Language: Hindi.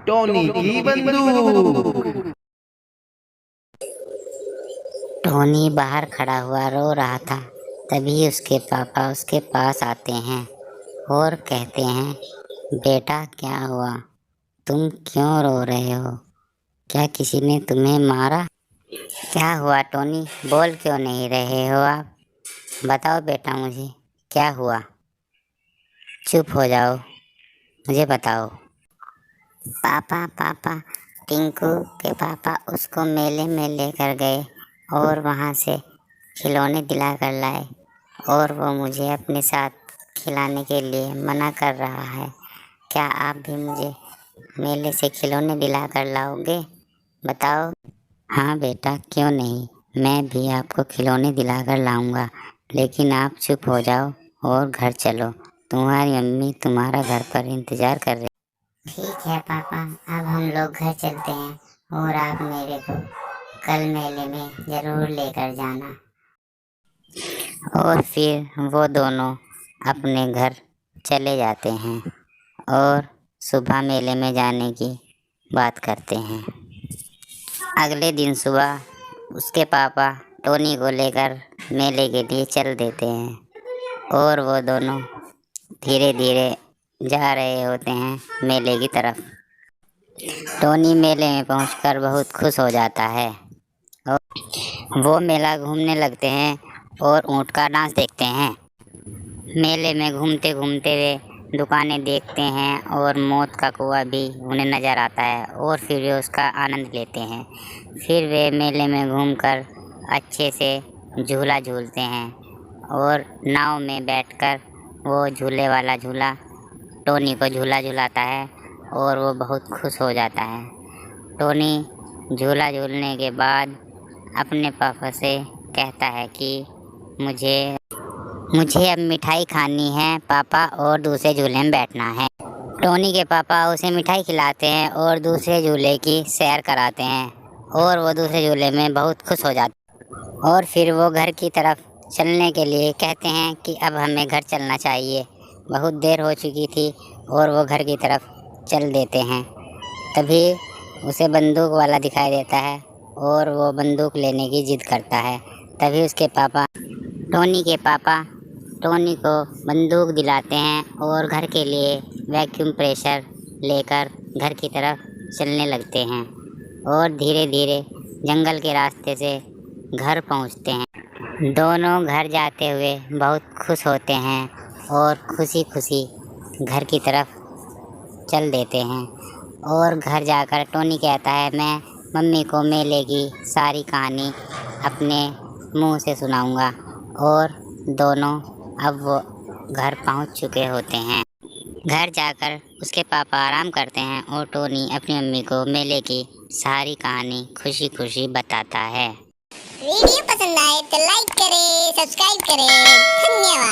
टोनी की बंदूक। टोनी बाहर खड़ा हुआ रो रहा था। तभी उसके पापा उसके पास आते हैं और कहते हैं, बेटा क्या हुआ, तुम क्यों रो रहे हो? क्या किसी ने तुम्हें मारा? क्या हुआ टोनी, बोल क्यों नहीं रहे हो आप? बताओ बेटा मुझे, क्या हुआ? चुप हो जाओ, मुझे बताओ। पापा पापा टिंकू के पापा उसको मेले में लेकर गए और वहाँ से खिलौने दिला कर लाए और वो मुझे अपने साथ खिलाने के लिए मना कर रहा है। क्या आप भी मुझे मेले से खिलौने दिला कर लाओगे? बताओ। हाँ बेटा, क्यों नहीं, मैं भी आपको खिलौने दिलाकर लाऊंगा, लेकिन आप चुप हो जाओ और घर चलो। तुम्हारी अम्मी तुम्हारा घर पर इंतज़ार कर रही। ठीक है पापा, अब हम लोग घर चलते हैं और आप मेरे को कल मेले में ज़रूर लेकर जाना। और फिर वो दोनों अपने घर चले जाते हैं और सुबह मेले में जाने की बात करते हैं। अगले दिन सुबह उसके पापा टोनी को लेकर मेले के लिए चल देते हैं और वो दोनों धीरे धीरे जा रहे होते हैं मेले की तरफ। टोनी मेले में पहुंचकर बहुत खुश हो जाता है और वो मेला घूमने लगते हैं और ऊँट का डांस देखते हैं। मेले में घूमते घूमते वे दुकानें देखते हैं और मौत का कुआं भी उन्हें नज़र आता है और फिर वे उसका आनंद लेते हैं। फिर वे मेले में घूमकर अच्छे से झूला झूलते हैं और नाव में बैठकर वो झूले वाला झूला टोनी को झूला झूलाता है और वो बहुत खुश हो जाता है। टोनी झूला झूलने के बाद अपने पापा से कहता है कि मुझे अब मिठाई खानी है पापा और दूसरे झूले में बैठना है। टोनी के पापा उसे मिठाई खिलाते हैं और दूसरे झूले की सैर कराते हैं और वो दूसरे झूले में बहुत खुश हो जाते हैं। और फिर वो घर की तरफ चलने के लिए कहते हैं कि अब हमें घर चलना चाहिए, बहुत देर हो चुकी थी, और वो घर की तरफ चल देते हैं। तभी उसे बंदूक वाला दिखाई देता है और वो बंदूक लेने की जिद करता है। तभी उसके पापा टोनी के पापा टोनी को बंदूक दिलाते हैं और घर के लिए वैक्यूम प्रेशर लेकर घर की तरफ चलने लगते हैं और धीरे धीरे जंगल के रास्ते से घर पहुंचते हैं। दोनों घर जाते हुए बहुत खुश होते हैं और खुशी खुशी घर की तरफ चल देते हैं। और घर जाकर टोनी कहता है, मैं मम्मी को मेले की सारी कहानी अपने मुंह से सुनाऊंगा। और दोनों अब वो घर पहुंच चुके होते हैं। घर जाकर उसके पापा आराम करते हैं और टोनी अपनी मम्मी को मेले की सारी कहानी खुशी खुशी बताता है। वीडियो पसंद आए तो लाइक करें, सब्सक्राइब करें। धन्यवाद।